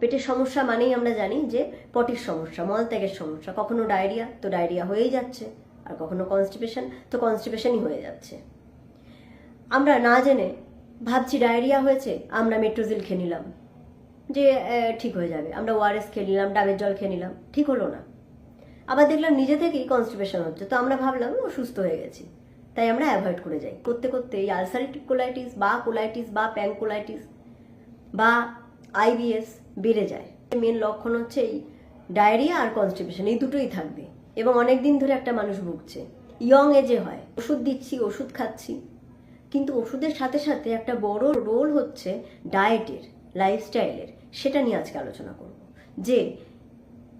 পেটের সমস্যা মানেই আমরা জানি যে পটির সমস্যা, মলত্যাগের সমস্যা। কখনো ডায়রিয়া, তো ডায়রিয়া হয়েই যাচ্ছে, আর কখনো কনস্টিপেশন, তো কনস্টিপেশনই হয়ে যাচ্ছে। আমরা না জেনে ভাবছি ডায়রিয়া হয়েছে, আমরা মেট্রোজিল খেয়ে নিলাম যে ঠিক হয়ে যাবে, আমরা ওআরএস খেয়ে নিলাম, ডাবের জল খেয়ে নিলাম, ঠিক হলো না। আবার দেখলাম নিজে থেকেই কনস্টিপেশন হচ্ছে, তো আমরা ভাবলাম ও সুস্থ হয়ে গেছি, তাই আমরা অ্যাভয়েড করে যাই। করতে করতে এই আলসারেটিভ কোলাইটিস বা কোলাইটিস বা প্যানকোলাইটিস বা আইবিএস বেড়ে যায়। মেন লক্ষণ হচ্ছে এই ডায়রিয়া আর কনস্টিপেশন, এই দুটোই থাকবে এবং অনেক দিন ধরে একটা মানুষ ভুগছে, ইয়ং এজে হয়। ওষুধ দিচ্ছি, ওষুধ খাচ্ছি, কিন্তু ওষুধের সাথে সাথে একটা বড় রোল হচ্ছে ডায়েটের, লাইফস্টাইলের। সেটা নিয়ে আজকে আলোচনা করব যে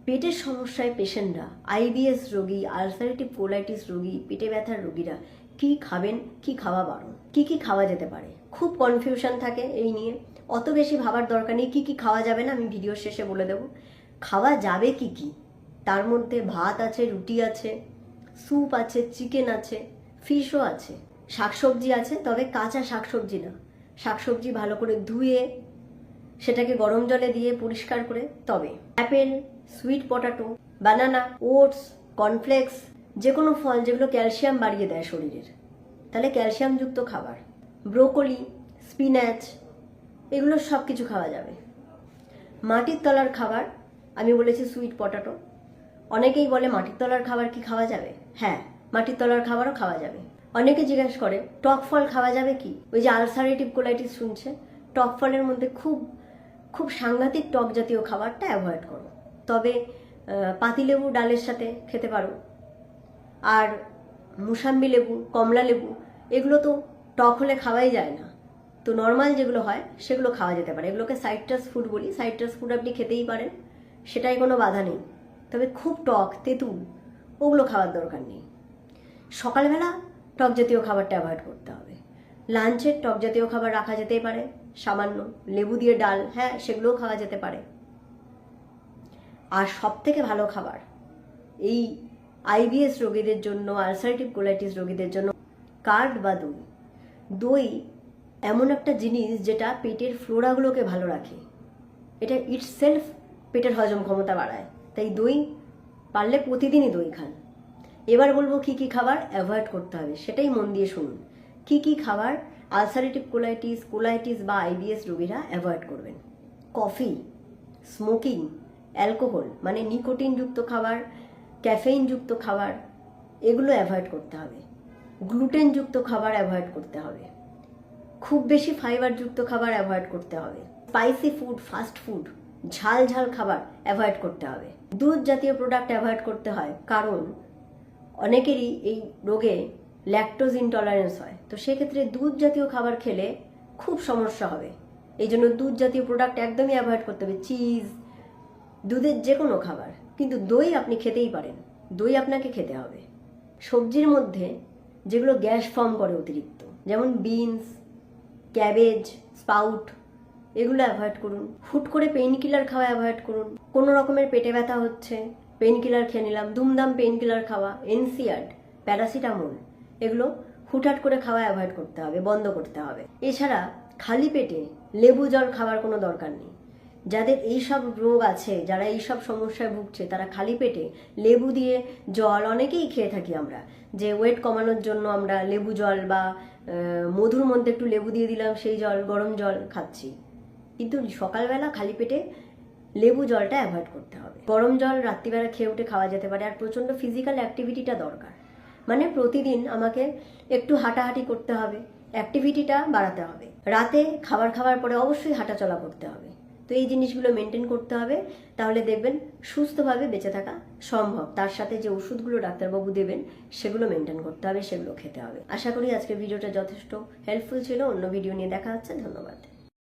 পেটের সমস্যায় পেশেন্টরা, আইবিএস রোগী, আলসারেটিভ কোলাইটিস রোগী, পেটে ব্যথার রোগীরা কি খাবেন, কি খাওয়া বারণ, কি খাওয়া যেতে পারে। খুব কনফিউশন থাকে এই নিয়ে, অত বেশি ভাবার দরকার নেই। কি খাওয়া যাবে না আমি ভিডিওর শেষে বলে দেবো। খাওয়া যাবে কি, তার মধ্যে ভাত আছে, রুটি আছে, স্যুপ আছে, চিকেন আছে, ফিশও আছে, শাকসবজি আছে, তবে কাঁচা শাকসবজি না। শাকসবজি ভালো করে ধুয়ে সেটাকে গরম জলে দিয়ে পরিষ্কার করে, তবে অ্যাপেল, সুইট পটাটো, বানানা, ওটস, কর্নফ্লেক্স, যে কোনো ফল যেগুলো ক্যালসিয়াম বাড়িয়ে দেয় শরীরের, তাহলে ক্যালসিয়ামযুক্ত খাবার, ব্রোকলি, স্পিনাচ, এগুলো সব কিছু খাওয়া যাবে। মাটির তলার খাবার আমি বলেছি সুইট পটাটো। অনেকেই বলে মাটির তলার খাবার কি খাওয়া যাবে? হ্যাঁ, মাটির তলার খাবারও খাওয়া যাবে। অনেকে জিজ্ঞাসা করে টক ফল খাওয়া যাবে কি? ওই যে আলসারেটিভ কোলাইটিস শুনছে, টক ফলের মধ্যে খুব খুব সাংঘাতিক টক জাতীয় খাবারটা অ্যাভয়েড করো। তবে পাতিলেবু ডালের সাথে খেতে পারো, আর মুসাম্বি লেবু, কমলা লেবু, এগুলো তো টক হলে খাওয়াই যায় না, তো নর্মাল যেগুলো হয় সেগুলো খাওয়া যেতে পারে। এগুলোকে সাইট্রাস ফুড বলি। সাইট্রাস ফুড আপনি খেতেই পারেন, সেটাই কোনো বাধা নেই। তবে খুব টক, তেঁতুল, ওগুলো খাওয়ার দরকার নেই। সকালবেলা টক জাতীয় খাবারটা অ্যাভয়েড করতে হবে। লাঞ্চের টক জাতীয় খাবার রাখা যেতেই পারে, সামান্য লেবু দিয়ে ডাল, হ্যাঁ সেগুলোও খাওয়া যেতে পারে। আর সব থেকে ভালো খাবার এই আইবিএস রোগীদের জন্য, আলসারেটিভ কোলাইটিস রোগীদের জন্য কার্ড বা দই। দই এমন একটা জিনিস যেটা পেটের ফ্লোরাগুলোকে ভালো রাখে, এটা ইটসেলফ পেটের হজম ক্ষমতা বাড়ায়। তাই দই পারলে প্রতিদিনই দই খান। এবার বলবো কি খাবার অ্যাভয়েড করতে হবে, সেটাই মন দিয়ে শুনুন। কি খাবার আলসারেটিভ কোলাইটিস বা আইবিএস রোগীরা অ্যাভয়েড করবেন। কফি, স্মোকিং, অ্যালকোহল মানে নিকোটিনযুক্ত খাবার, ক্যাফেইনযুক্ত খাবার, এগুলো অ্যাভয়েড করতে হবে। গ্লুটেনযুক্ত খাবার অ্যাভয়েড করতে হবে। খুব বেশি ফাইবারযুক্ত খাবার অ্যাভয়েড করতে হবে। স্পাইসি ফুড, ফাস্ট ফুড, ঝাল খাবার অ্যাভয়েড করতে হবে। দুধ জাতীয় প্রোডাক্ট অ্যাভয়েড করতে হয়, কারণ অনেকেরই এই রোগে ল্যাকটোজ ইনটলারেন্স হয়, তো সেক্ষেত্রে দুধ জাতীয় খাবার খেলে খুব সমস্যা হবে। এই জন্য দুধ জাতীয় প্রোডাক্ট একদমই অ্যাভয়েড করতে হবে। চিজ, দুধের যে কোনো খাবার। কিন্তু দই আপনি খেতেই পারেন, দই আপনাকে খেতে হবে। সবজির মধ্যে যেগুলো গ্যাস ফর্ম করে অতিরিক্ত, যেমন বিনস, ক্যাবেজ, স্পাউট, এগুলো অ্যাভয়েড করুন। হুট করে পেইন কিলার খাওয়া অ্যাভয়েড করুন। কোনো রকমের পেটে ব্যথা হচ্ছে, পেইন কিলার খেয়ে নিলাম, দুমদাম পেইন কিলার খাওয়া, এনসিয়াড, প্যারাসিটামল, এগুলো হুটহাট করে খাওয়া অ্যাভয়েড করতে হবে, বন্ধ করতে হবে। এছাড়া খালি পেটে লেবু জল খাওয়ার কোনো দরকার নেই। যাদের এইসব রোগ আছে, যারা এইসব সমস্যায় ভুগছে, তারা খালি পেটে লেবু দিয়ে জল, অনেকেই খেয়ে থাকি আমরা, যে ওয়েট কমানোর জন্য আমরা লেবু জল বা মধুর মধ্যে একটু লেবু দিয়ে দিলাম, সেই জল, গরম জল খাচ্ছি। কিন্তু সকালবেলা খালি পেটে লেবু জলটা অ্যাভয়েড করতে হবে। গরম জল রাত্রিবেলা খেয়ে উঠে খাওয়া যেতে পারে। আর প্রচণ্ড ফিজিক্যাল অ্যাক্টিভিটিটা দরকার, মানে প্রতিদিন আমাকে একটু হাঁটাহাঁটি করতে হবে, অ্যাক্টিভিটিটা বাড়াতে হবে। রাতে খাবার খাওয়ার পরে অবশ্যই হাঁটাচলা করতে হবে। তো এই জিনিসগুলো মেনটেন করতে হবে, তাহলে দেখবেন সুস্থভাবে বেঁচে থাকা সম্ভব। তার সাথে যে ওষুধগুলো ডাক্তারবাবু দেবেন সেগুলো মেনটেন করতে হবে, সেগুলো খেতে হবে। আশা করি আজকের ভিডিওটা যথেষ্ট হেল্পফুল ছিল। অন্য ভিডিও নিয়ে দেখা হচ্ছে। ধন্যবাদ।